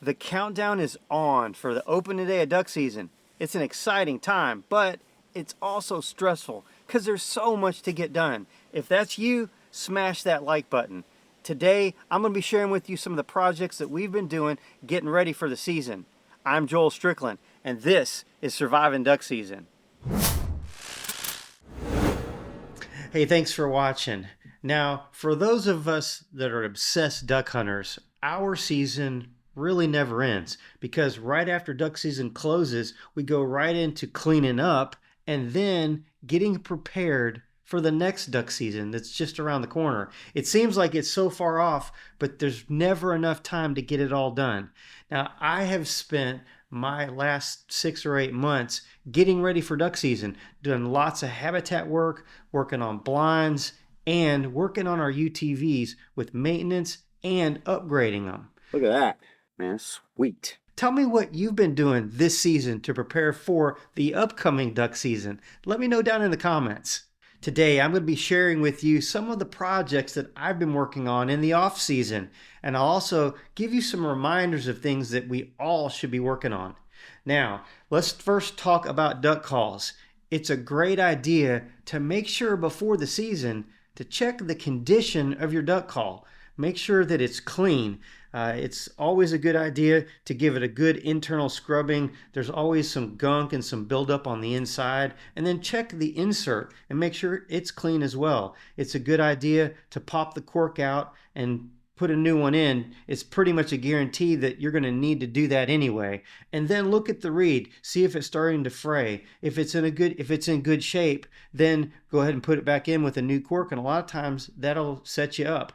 The countdown is on for the opening day of duck season. It's an exciting time, but it's also stressful because there's so much to get done. If that's you, smash that like button. Today, I'm going to be sharing with you some of the projects that we've been doing getting ready for the season. I'm Joel Strickland, and this is Surviving Duck Season. Hey, thanks for watching. Now, for those of us that are obsessed duck hunters, our season really never ends, because right after duck season closes, we go right into cleaning up and then getting prepared for the next duck season that's just around the corner. It seems like it's so far off, but there's never enough time to get it all done. Now, I have spent my last 6 or 8 months getting ready for duck season, doing lots of habitat work, working on blinds, and working on our UTVs with maintenance and upgrading them. Look at that, man, sweet. Tell me what you've been doing this season to prepare for the upcoming duck season. Let me know down in the comments. Today, I'm going to be sharing with you some of the projects that I've been working on in the off season, and I'll also give you some reminders of things that we all should be working on. Now, let's first talk about duck calls. It's a great idea to make sure before the season to check the condition of your duck call. Make sure that it's clean. It's always a good idea to give it a good internal scrubbing. There's always some gunk and some buildup on the inside. And then check the insert and make sure it's clean as well. It's a good idea to pop the cork out and put a new one in. It's pretty much a guarantee that you're going to need to do that anyway. And then look at the reed, see if it's starting to fray. If it's in good shape, then go ahead and put it back in with a new cork, and a lot of times that'll set you up.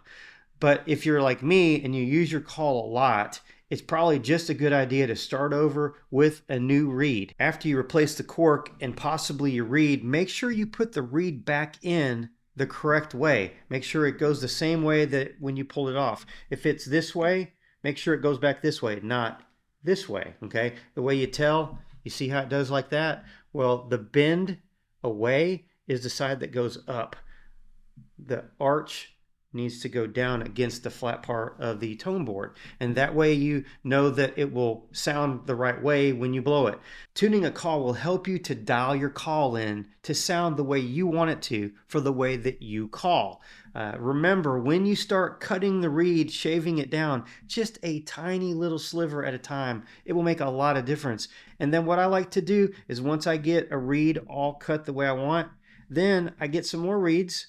But if you're like me and you use your call a lot, it's probably just a good idea to start over with a new reed. After you replace the cork and possibly your reed, make sure you put the reed back in the correct way. Make sure it goes the same way that when you pulled it off. If it's this way, make sure it goes back this way, not this way, okay? The way you tell, you see how it does like that? Well, the bend away is the side that goes up. The arch needs to go down against the flat part of the tone board, and that way you know that it will sound the right way when you blow it. Tuning a call will help you to dial your call in to sound the way you want it to for the way that you call. Remember, when you start cutting the reed, shaving it down just a tiny little sliver at a time, it will make a lot of difference. And then what I like to do is, once I get a reed all cut the way I want, then I get some more reeds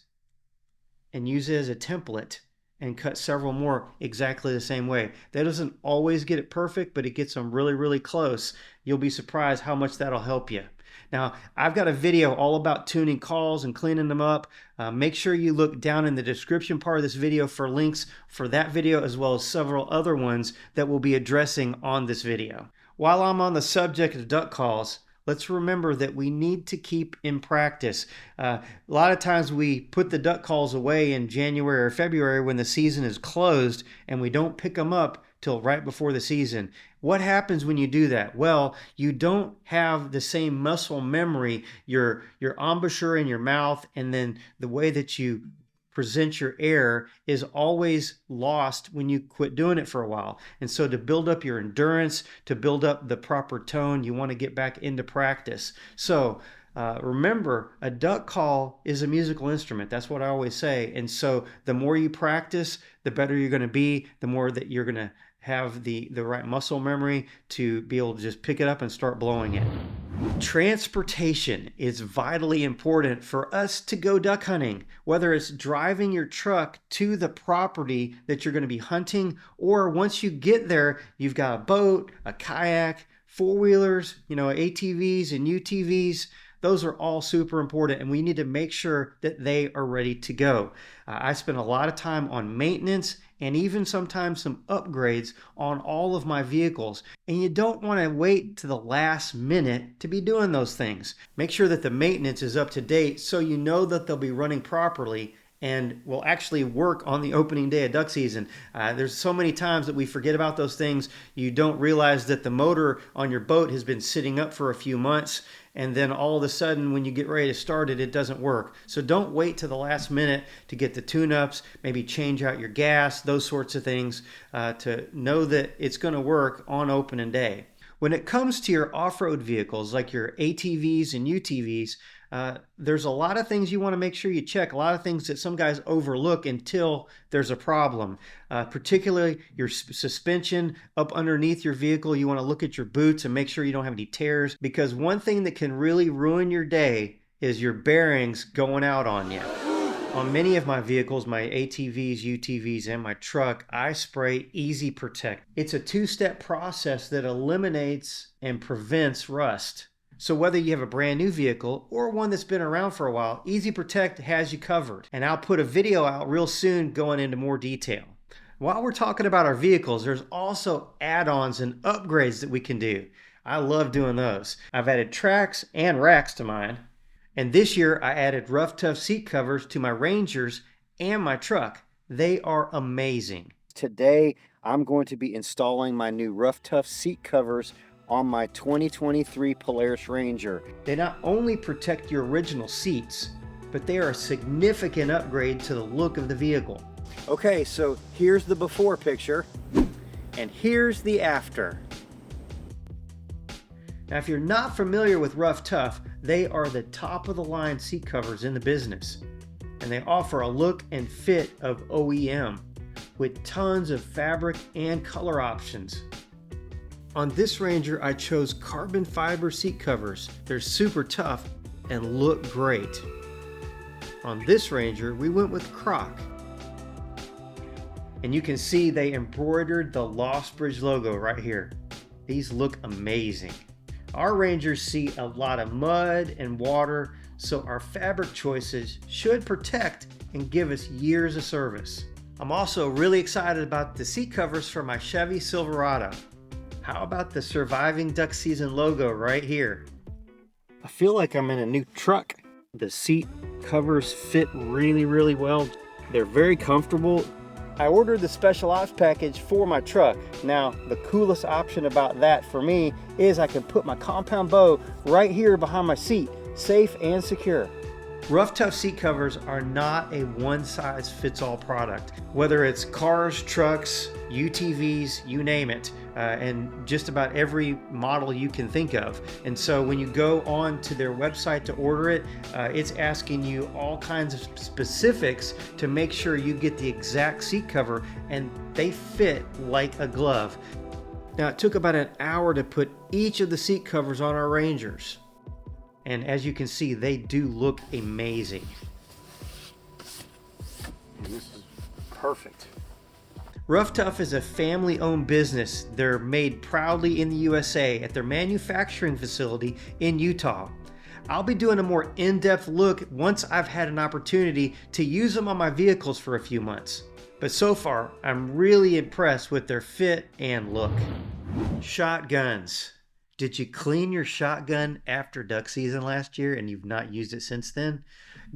and use it as a template and cut several more exactly the same way. That doesn't always get it perfect, but it gets them really, really close. You'll be surprised how much that'll help you. Now, I've got a video all about tuning calls and cleaning them up. Make sure you look down in the description part of this video for links for that video, as well as several other ones that we'll be addressing on this video. While I'm on the subject of duck calls, let's remember that we need to keep in practice. A lot of times we put the duck calls away in January or February when the season is closed, and we don't pick them up till right before the season. What happens when you do that? Well, you don't have the same muscle memory, your embouchure in your mouth, and then the way that you present your air is always lost when you quit doing it for a while. And so to build up your endurance, to build up the proper tone, you want to get back into practice. So remember, a duck call is a musical instrument. That's what I always say. And so the more you practice, the better you're going to be, the more that you're going to have the right muscle memory to be able to just pick it up and start blowing it. Transportation is vitally important for us to go duck hunting, whether it's driving your truck to the property that you're going to be hunting, or once you get there, you've got a boat, a kayak, four-wheelers, ATVs and UTVs. Those are all super important, and we need to make sure that they are ready to go. I spend a lot of time on maintenance and even sometimes some upgrades on all of my vehicles. And you don't want to wait to the last minute to be doing those things. Make sure that the maintenance is up to date so you know that they'll be running properly and will actually work on the opening day of duck season. There's so many times that we forget about those things. You don't realize that the motor on your boat has been sitting up for a few months, and then all of a sudden when you get ready to start it, it doesn't work. So don't wait to the last minute to get the tune-ups, maybe change out your gas, those sorts of things, to know that it's going to work on opening day. When it comes to your off-road vehicles like your ATVs and UTVs, there's a lot of things you want to make sure you check, a lot of things that some guys overlook until there's a problem. Particularly your suspension up underneath your vehicle. You want to look at your boots and make sure you don't have any tears, because one thing that can really ruin your day is your bearings going out on you. On many of my vehicles, my ATVs, UTVs, and my truck, I spray Easy Protect. It's a two-step process that eliminates and prevents rust. So whether you have a brand new vehicle or one that's been around for a while, Easy Protect has you covered. And I'll put a video out real soon going into more detail. While we're talking about our vehicles, there's also add-ons and upgrades that we can do. I love doing those. I've added tracks and racks to mine. And this year I added Ruff Tuff Seat covers to my Rangers and my truck. They are amazing. Today, I'm going to be installing my new Ruff Tuff Seat covers on my 2023 Polaris Ranger. They not only protect your original seats, but they are a significant upgrade to the look of the vehicle. Okay, so here's the before picture, and here's the after. Now, if you're not familiar with Ruff Tuff, they are the top of the line seat covers in the business. And they offer a look and fit of OEM with tons of fabric and color options. On this Ranger, I chose carbon fiber seat covers. They're super tough and look great. On this Ranger, we went with Croc. And you can see they embroidered the Lost Bridge logo right here. These look amazing. Our Rangers see a lot of mud and water, so our fabric choices should protect and give us years of service. I'm also really excited about the seat covers for my Chevy Silverado. How about the Surviving Duck Season logo right here? I feel like I'm in a new truck. The seat covers fit really, really well. They're very comfortable. I ordered the special ops package for my truck. Now, the coolest option about that for me is I can put my compound bow right here behind my seat, safe and secure. Ruff Tuff seat covers are not a one-size-fits-all product. Whether it's cars, trucks, UTVs, you name it, and just about every model you can think of. And so when you go on to their website to order it, it's asking you all kinds of specifics to make sure you get the exact seat cover and they fit like a glove. Now, it took about an hour to put each of the seat covers on our Rangers. And as you can see, they do look amazing. And this is perfect. Ruff Tuff is a family-owned business. They're made proudly in the USA at their manufacturing facility in Utah. I'll be doing a more in-depth look once I've had an opportunity to use them on my vehicles for a few months. But so far, I'm really impressed with their fit and look. Shotguns. Did you clean your shotgun after duck season last year and you've not used it since then?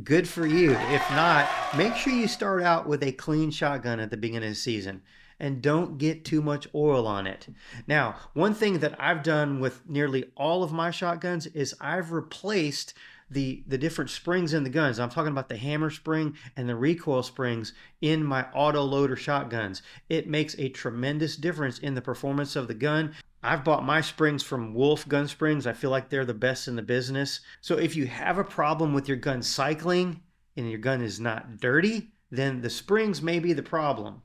Good for you. If not, make sure you start out with a clean shotgun at the beginning of the season and don't get too much oil on it. Now, one thing that I've done with nearly all of my shotguns is I've replaced the different springs in the guns. I'm talking about the hammer spring and the recoil springs in my auto loader shotguns. It makes a tremendous difference in the performance of the gun. I've bought my springs from Wolf Gun Springs. I feel like they're the best in the business. So if you have a problem with your gun cycling and your gun is not dirty, then the springs may be the problem.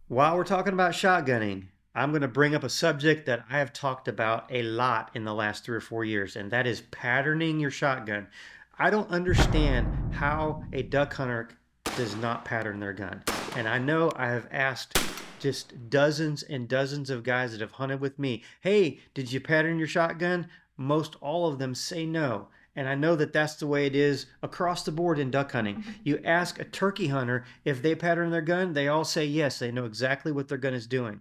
While we're talking about shotgunning, I'm going to bring up a subject that I have talked about a lot in the last 3 or 4 years, and that is patterning your shotgun. I don't understand how a duck hunter does not pattern their gun. And I know I have asked just dozens and dozens of guys that have hunted with me, hey, did you pattern your shotgun? Most all of them say no. And I know that that's the way it is across the board in duck hunting. You ask a turkey hunter if they pattern their gun, they all say yes. They know exactly what their gun is doing.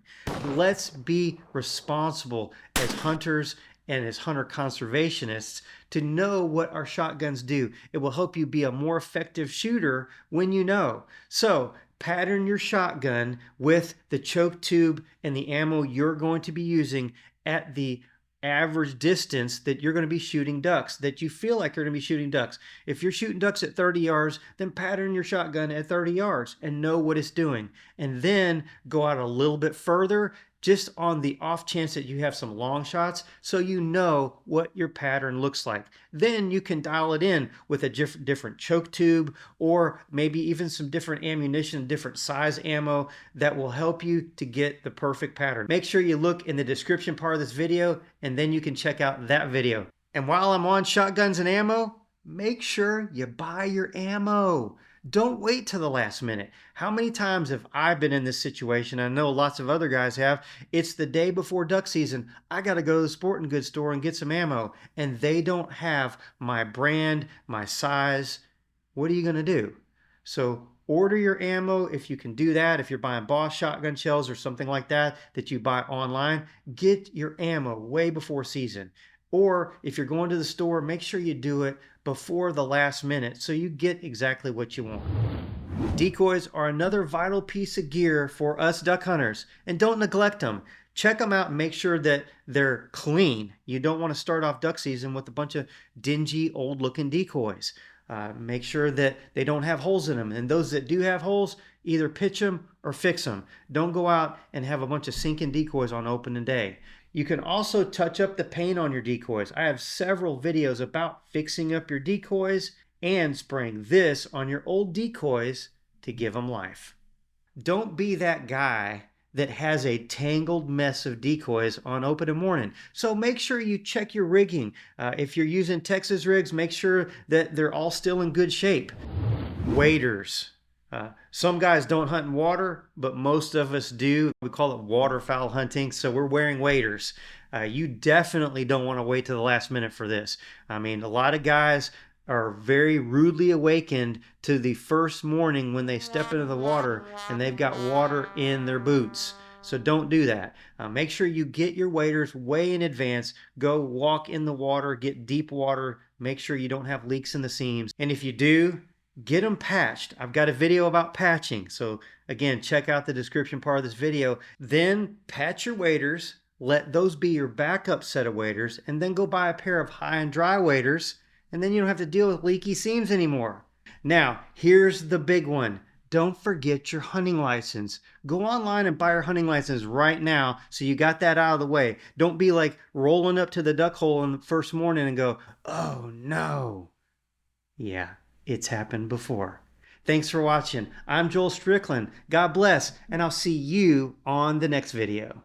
Let's be responsible as hunters and as hunter conservationists to know what our shotguns do. It will help you be a more effective shooter when you know. So pattern your shotgun with the choke tube and the ammo you're going to be using at the average distance that you're going to be shooting ducks, that you feel like you're going to be shooting ducks. If you're shooting ducks at 30 yards, then pattern your shotgun at 30 yards and know what it's doing. And then go out a little bit further, just on the off chance that you have some long shots, so you know what your pattern looks like. Then you can dial it in with a different choke tube, or maybe even some different ammunition, different size ammo that will help you to get the perfect pattern. Make sure you look in the description part of this video, and then you can check out that video. And while I'm on shotguns and ammo, make sure you buy your ammo. Don't wait till the last minute. How many times have I been in this situation? I know lots of other guys have. It's the day before duck season. I got to go to the sporting goods store and get some ammo, and they don't have my brand, my size. What are you going to do? So order your ammo if you can do that. If you're buying Boss shotgun shells or something like that that you buy online, get your ammo way before season. Or if you're going to the store, make sure you do it before the last minute so you get exactly what you want. Decoys are another vital piece of gear for us duck hunters, and don't neglect them. Check them out and make sure that they're clean. You don't want to start off duck season with a bunch of dingy, old-looking decoys. Make sure that they don't have holes in them, and those that do have holes, either pitch them or fix them. Don't go out and have a bunch of sinking decoys on opening day. You can also touch up the paint on your decoys. I have several videos about fixing up your decoys and spraying this on your old decoys to give them life. Don't be that guy that has a tangled mess of decoys on opening morning. So make sure you check your rigging. If you're using Texas rigs, make sure that they're all still in good shape. Waders. Some guys don't hunt in water, but most of us do. We call it waterfowl hunting, so we're wearing waders. You definitely don't want to wait to the last minute for this. I mean, a lot of guys are very rudely awakened to the first morning when they step into the water and they've got water in their boots. So don't do that. Make sure you get your waders way in advance. Go walk in the water, get deep water. Make sure you don't have leaks in the seams. And if you do, get them patched. I've got a video about patching. So again, check out the description part of this video. Then patch your waders. Let those be your backup set of waders. And then go buy a pair of high and dry waders. And then you don't have to deal with leaky seams anymore. Now, here's the big one. Don't forget your hunting license. Go online and buy your hunting license right now so you got that out of the way. Don't be like rolling up to the duck hole in the first morning and go, oh no. Yeah, it's happened before. Thanks for watching. I'm Joel Strickland. God bless, and I'll see you on the next video.